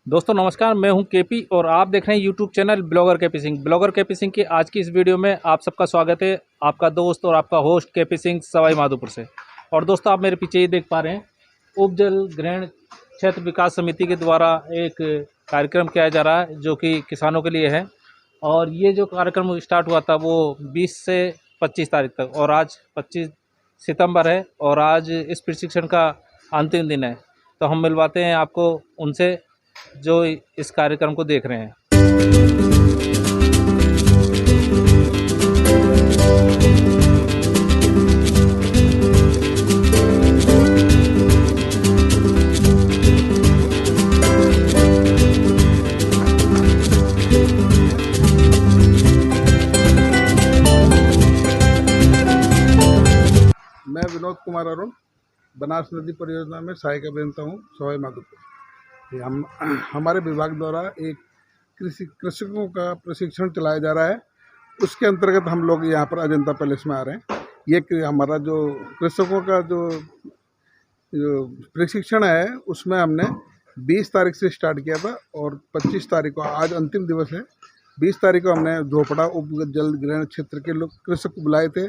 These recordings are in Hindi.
दोस्तों नमस्कार, मैं हूं केपी और आप देख रहे हैं YouTube channel blogger KP Singh. Blogger KP Singh की आज की इस वीडियो में आप सबका स्वागत है। आपका दोस्त और आपका होस्ट केपी सिंह सवाई माधोपुर से। और दोस्तों आप मेरे पीछे ये देख पा रहे हैं, उपजल ग्रहण क्षेत्र विकास समिति के द्वारा एक कार्यक्रम किया जा रहा है जो कि किसानों के लिए है। और ये जो कार्यक्रम स्टार्ट हुआ था वो 20 से 25 तारीख तक, और आज 25 सितंबर है और आज इस प्रशिक्षण का अंतिम दिन है। तो हम मिलवाते हैं आपको उनसे जो इस कार्यक्रम को देख रहे हैं। मैं विनोद कुमार अरुण बनास नदी परियोजना में सहायक अभियंता हूँ, सवाई माधोपुर। हमारे विभाग द्वारा एक कृषकों का प्रशिक्षण चलाया जा रहा है। उसके अंतर्गत हम लोग यहाँ पर अजंता पैलेस में आ रहे हैं। ये हमारा जो कृषकों का जो प्रशिक्षण है उसमें हमने 20 तारीख से स्टार्ट किया था और 25 तारीख को, आज अंतिम दिवस है, 20 तारीख को हमने झोपड़ा उप जल ग्रहण क्षेत्र के लोग कृषक को बुलाए थे।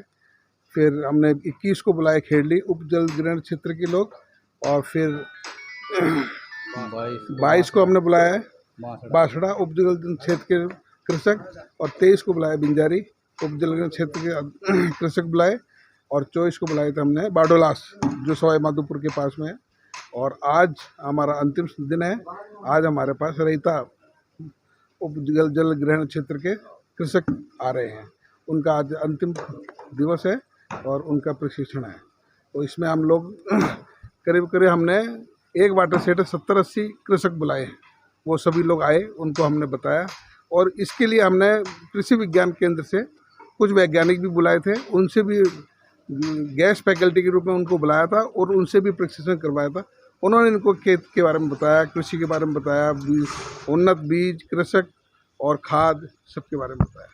फिर हमने 21 को बुलाए खेड़ली उप जल ग्रहण क्षेत्र के लोग, और फिर 22 को हमने बुलाया है बासड़ा उप जल क्षेत्र के कृषक, और 23 को बुलाया बिंजारी उप जल ग्रहण क्षेत्र के कृषक बुलाए, और 24 को बुलाए थे हमने बाडोलास जो सवाई माधोपुर के पास में है। और आज हमारा अंतिम दिन है। आज हमारे पास रैता उप जल ग्रहण क्षेत्र के कृषक आ रहे हैं। उनका आज अंतिम दिवस है और उनका प्रशिक्षण है। तो इसमें हम लोग करीब हमने एक वाटर सेट 70-80 कृषक बुलाए हैं। वो सभी लोग आए, उनको हमने बताया, और इसके लिए हमने कृषि विज्ञान केंद्र से कुछ वैज्ञानिक भी बुलाए थे। उनसे भी गेस्ट फैकल्टी के रूप में उनको बुलाया था और उनसे भी प्रशिक्षण करवाया था। उन्होंने इनको खेत के बारे में बताया, कृषि के बारे में बताया, उन्नत बीज, कृषक और खाद सबके बारे में बताया।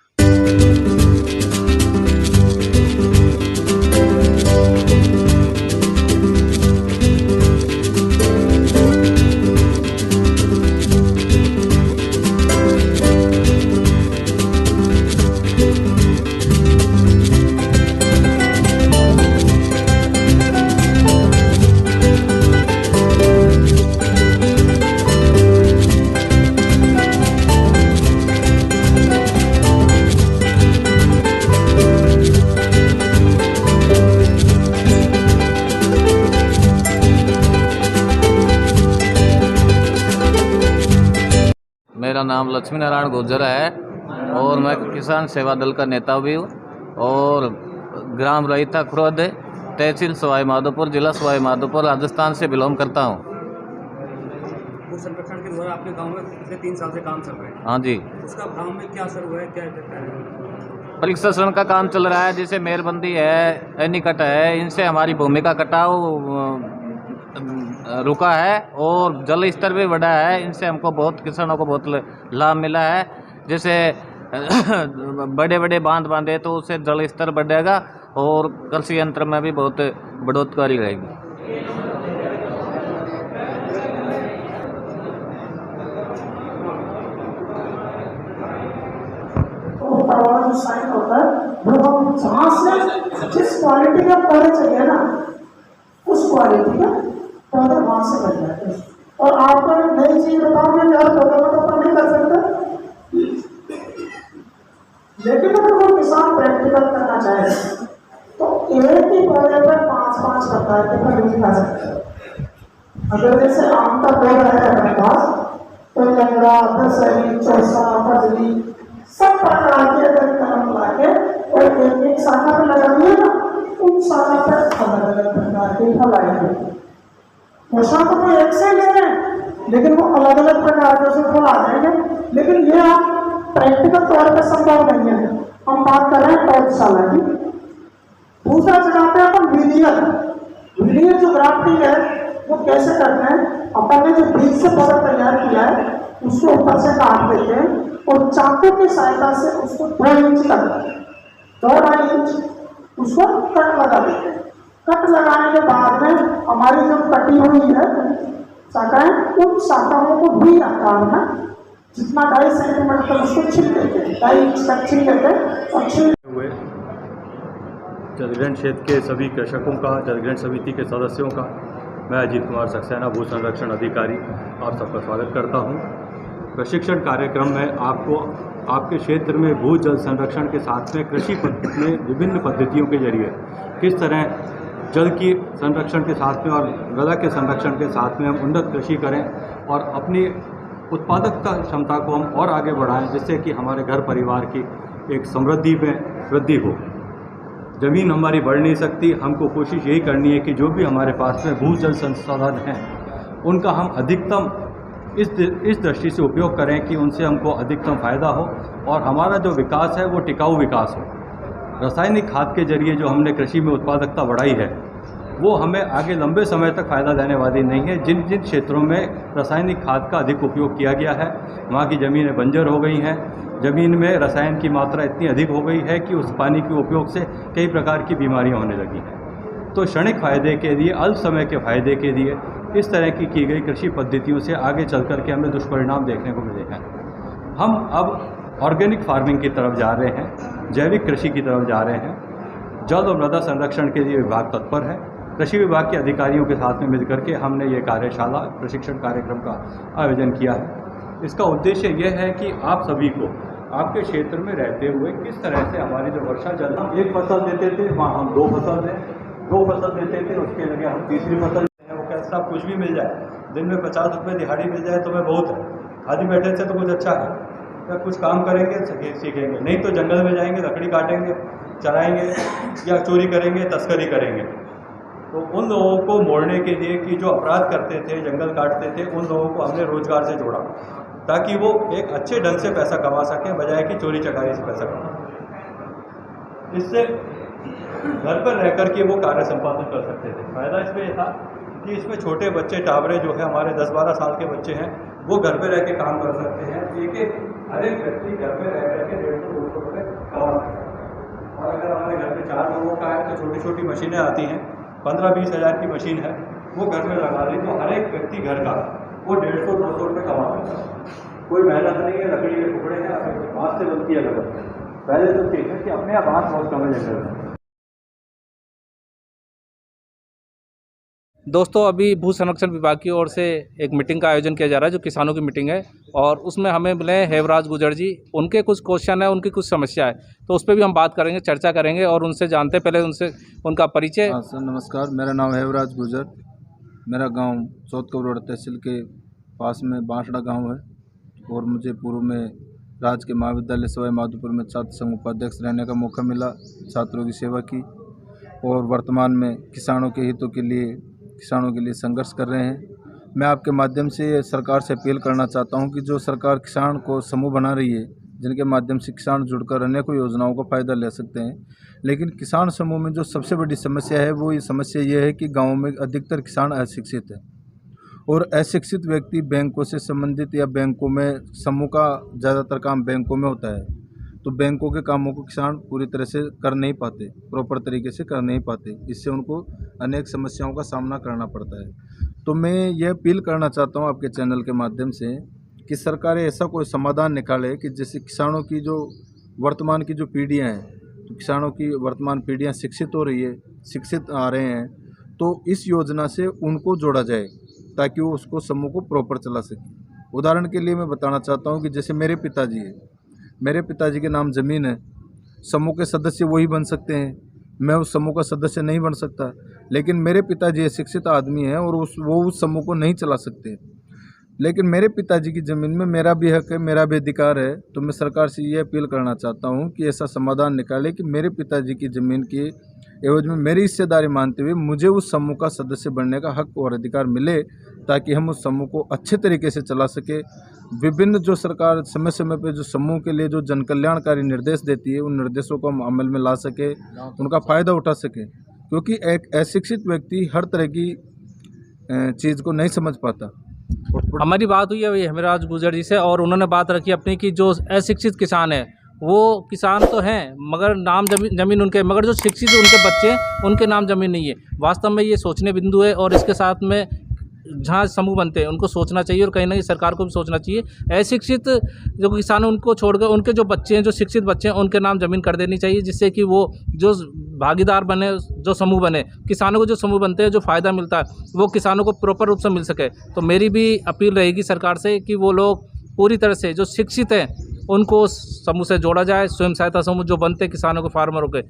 मेरा नाम लक्ष्मी नारायण गुर्जर है और मैं किसान सेवा दल का नेता भी हूँ और ग्राम रैता खुर्द, तहसील सवाई माधोपुर, जिला सवाई माधोपुर, राजस्थान से बिलोंग करता हूँ। भू संरक्षण के द्वारा आपके गांव में पिछले 3 साल से काम चल रहा है। हाँ जी। उसका गांव में क्या असर हुआ है, क्या इफेक्ट है? प्रशिक्षण का काम चल रहा है, जैसे मेरबंदी है, एनीकट है, इनसे हमारी भूमि का कटाव रुका है और जल स्तर भी बढ़ा है। इनसे हमको बहुत, किसानों को बहुत लाभ मिला है। जैसे बड़े बड़े बांध बांधे तो उससे जल स्तर बढ़ेगा और कृषि यंत्र में भी बहुत बढ़ोतरी रहेगी। जो साइन होता है वो हम जहाँ से जिस क्वालिटी का पौधे चाहिए ना, उस क्वालिटी का पौधे वहाँ से बन जाते हैं। और आपको नई चीज बताऊंगे कि आप पौधों को नहीं कर सकते, लेकिन अगर वो किसान प्रैक्टिकल करना चाहे तो एक ही पौधे पर 5-5 प्रकार के फल भी खा सकते हैं। अगर जैसे आम का पौधा है अपने पास, तो लंगड़ा, दशहरी, चौसा, फजली, सब प्रकार के अगर कलम लाके और एक शाखा पर लगा दिए ना, उन शाखा पर अलग अलग प्रकार के फल आएंगे। पोषण तो कोई एक से ले रहे हैं, लेकिन वो अलग अलग प्रकार के उसमें फल आ जाएंगे। लेकिन ये आप प्रैक्टिकल तौर पर संभव नहीं है। हम बात कर रहे हैं पौधशाला की। दूसरा चलाते हैं अपन वीडियो जो ग्राफ्टिंग है वो कैसे करते हैं। अपन ने जो बीज से पौधा तैयार किया है उसको ऊपर से काट देते हैं और चाकू की सहायता से उसको 2 इंच तक, 2-2.5 इंच उसको कट लगा देते हैं। कट लगाने के बाद में हमारी जो कटी हुई है शाखाएं, उन शाखाओं को भी रखा है ना, जितना 2.5 सेंटीमीटर तक उसको छील देते हैं, 2.5 इंच तक छील देते हैं और छील हुए जलग्रहण क्षेत्र के सभी कृषकों का, जलग्रहण समिति के सदस्यों का मैं अजीत कुमार सक्सेना, भू संरक्षण अधिकारी, आप सबका स्वागत करता हूं। प्रशिक्षण कार्यक्रम में आपको आपके क्षेत्र में भू जल संरक्षण के साथ में कृषि में विभिन्न पद्धतियों के जरिए किस तरह जल की संरक्षण के साथ में और मृदा के संरक्षण के साथ में हम उन्नत कृषि करें और अपनी उत्पादकता क्षमता को हम और आगे बढ़ाएं, जिससे कि हमारे घर परिवार की एक समृद्धि में वृद्धि हो। ज़मीन हमारी बढ़ नहीं सकती, हमको कोशिश यही करनी है कि जो भी हमारे पास में भू जल संसाधन हैं उनका हम अधिकतम इस दृष्टि से उपयोग करें कि उनसे हमको अधिकतम फ़ायदा हो और हमारा जो विकास है वो टिकाऊ विकास हो। रासायनिक खाद के जरिए जो हमने कृषि में उत्पादकता बढ़ाई है वो हमें आगे लंबे समय तक फ़ायदा देने वाली नहीं है। जिन जिन क्षेत्रों में रासायनिक खाद का अधिक उपयोग किया गया है वहाँ की ज़मीनें बंजर हो गई हैं, ज़मीन में रसायन की मात्रा इतनी अधिक हो गई है कि उस पानी के उपयोग से कई प्रकार की बीमारियां होने लगी हैं। तो क्षणिक फ़ायदे के लिए, अल्प समय के फ़ायदे के लिए इस तरह की गई कृषि पद्धतियों से आगे चल कर के हमें दुष्परिणाम देखने को मिले हैं। हम अब ऑर्गेनिक फार्मिंग की तरफ जा रहे हैं, जैविक कृषि की तरफ जा रहे हैं। जल और मृदा संरक्षण के लिए विभाग तत्पर है। कृषि विभाग के अधिकारियों के साथ में मिलकर के हमने ये कार्यशाला, प्रशिक्षण कार्यक्रम का आयोजन किया है। इसका उद्देश्य यह है कि आप सभी को आपके क्षेत्र में रहते हुए किस तरह से हमारी जो वर्षा जल, हम एक फसल देते थे वहाँ हम 2 फसल दें, 2 फसल देते थे उसके लगे हम तीसरी फसल दें। वो कैसा कुछ भी मिल जाए, दिन में 50 रुपये दिहाड़ी मिल जाए तो मैं बहुत है, खाली बैठे से तो कुछ अच्छा है। या कुछ काम करेंगे सीखेंगे, नहीं तो जंगल में जाएंगे, लकड़ी काटेंगे, चराएंगे या चोरी करेंगे, तस्करी करेंगे। तो उन लोगों को मोड़ने के लिए कि जो अपराध करते थे, जंगल काटते थे, उन लोगों को हमने रोजगार से जोड़ा ताकि वो एक अच्छे ढंग से पैसा कमा सकें, बजाय कि चोरी चकारी से पैसा कमाएं। इससे घर पर रहकर के वो कार्य संपादन कर सकते थे। फायदा इसमें यह था कि इसमें छोटे बच्चे, टावरे जो है हमारे 10-12 साल के बच्चे हैं, वो घर पर रह के काम कर सकते हैं। हर एक व्यक्ति घर में रह करके 150-200 रुपये कमा सकता है। और अगर हमारे घर में 4 लोगों का है तो छोटी छोटी मशीनें आती हैं, 15-20 हज़ार की मशीन है, वो घर में लगा ली तो हर एक व्यक्ति घर का वो 150-200 रुपये कमा सकता है। कोई मेहनत नहीं है, लकड़ी के टुकड़े हैं, हाथ से बनती है लगभग। पहले तो ठीक है कि अपने आप हाथ बहुत कम है। दोस्तों, अभी भू संरक्षण विभाग की ओर से एक मीटिंग का आयोजन किया जा रहा है जो किसानों की मीटिंग है, और उसमें हमें मिले हेवराज गुजर जी। उनके कुछ क्वेश्चन है, उनकी कुछ समस्या है, तो उस पर भी हम बात करेंगे, चर्चा करेंगे और उनसे जानते पहले उनसे उनका परिचय। हाँ सर, नमस्कार। मेरा नाम है हेवराज गुजर। मेरा गांव चौथ कबरोड़ तहसील के पास में बांसड़ा गांव है और मुझे पूर्व में राज के महाविद्यालय सवाई माधोपुर में छात्र संघ उपाध्यक्ष रहने का मौका मिला, छात्रों की सेवा की, और वर्तमान में किसानों के हितों के लिए संघर्ष कर रहे हैं। मैं आपके माध्यम से सरकार से अपील करना चाहता हूं कि जो सरकार किसान को समूह बना रही है, जिनके माध्यम से किसान जुड़कर अनेकों योजनाओं का फ़ायदा ले सकते हैं, लेकिन किसान समूह में जो सबसे बड़ी समस्या है वो ये समस्या ये है कि गाँव में अधिकतर किसान अशिक्षित है और अशिक्षित व्यक्ति बैंकों से संबंधित या बैंकों में समूह का ज़्यादातर काम बैंकों में होता है, तो बैंकों के कामों को किसान पूरी तरह से कर नहीं पाते, प्रॉपर तरीके से कर नहीं पाते। इससे उनको अनेक समस्याओं का सामना करना पड़ता है। तो मैं यह अपील करना चाहता हूं आपके चैनल के माध्यम से कि सरकार ऐसा कोई समाधान निकाले कि जैसे किसानों की जो वर्तमान की जो पीढ़ियाँ हैं, तो किसानों की वर्तमान पीढ़ियाँ शिक्षित हो रही है, शिक्षित आ रहे हैं, तो इस योजना से उनको जोड़ा जाए ताकि वो उसको समूह को प्रॉपर चला सके। उदाहरण के लिए मैं बताना चाहता हूँ कि जैसे मेरे पिताजी है, मेरे पिताजी के नाम ज़मीन है, समूह के सदस्य वही बन सकते हैं, मैं उस समूह का सदस्य नहीं बन सकता। लेकिन मेरे पिताजी शिक्षित आदमी हैं और वो उस समूह को नहीं चला सकते, लेकिन मेरे पिताजी की ज़मीन में मेरा भी हक है, मेरा भी अधिकार है। तो मैं सरकार से ये अपील करना चाहता हूँ कि ऐसा समाधान निकाले कि मेरे पिताजी की ज़मीन के एवज में मेरी हिस्सेदारी मानते हुए मुझे उस समूह का सदस्य बनने का हक और अधिकार मिले, ताकि हम उस समूह को अच्छे तरीके से चला सके। विभिन्न जो सरकार समय समय पर जो समूह के लिए जो जन कल्याणकारी निर्देश देती है, उन निर्देशों को हम अमल में ला सके, उनका फ़ायदा उठा सके, क्योंकि एक अशिक्षित व्यक्ति हर तरह की चीज़ को नहीं समझ पाता। हमारी बात हुई है हेमराज गुजर जी से, और उन्होंने बात रखी अपनी कि जो अशिक्षित किसान है वो किसान तो हैं मगर नाम जमीन उनके, मगर जो शिक्षित उनके बच्चे उनके नाम ज़मीन नहीं है। वास्तव में ये सोचने बिंदु है, और इसके साथ में जहाँ समूह बनते हैं उनको सोचना चाहिए, और कहीं ना कहीं सरकार को भी सोचना चाहिए। अशिक्षित जो किसान हैं उनको छोड़कर उनके जो बच्चे हैं, जो शिक्षित बच्चे हैं, उनके नाम ज़मीन कर देनी चाहिए, जिससे कि वो जो भागीदार बने, जो समूह बने, किसानों को जो समूह बनते हैं जो फ़ायदा मिलता है वो किसानों को प्रॉपर रूप से मिल सके। तो मेरी भी अपील रहेगी सरकार से कि वो लोग पूरी तरह से जो शिक्षित हैं उनको समूह से जोड़ा जाए, स्वयं सहायता समूह जो बनते हैं किसानों के, फार्मरों के,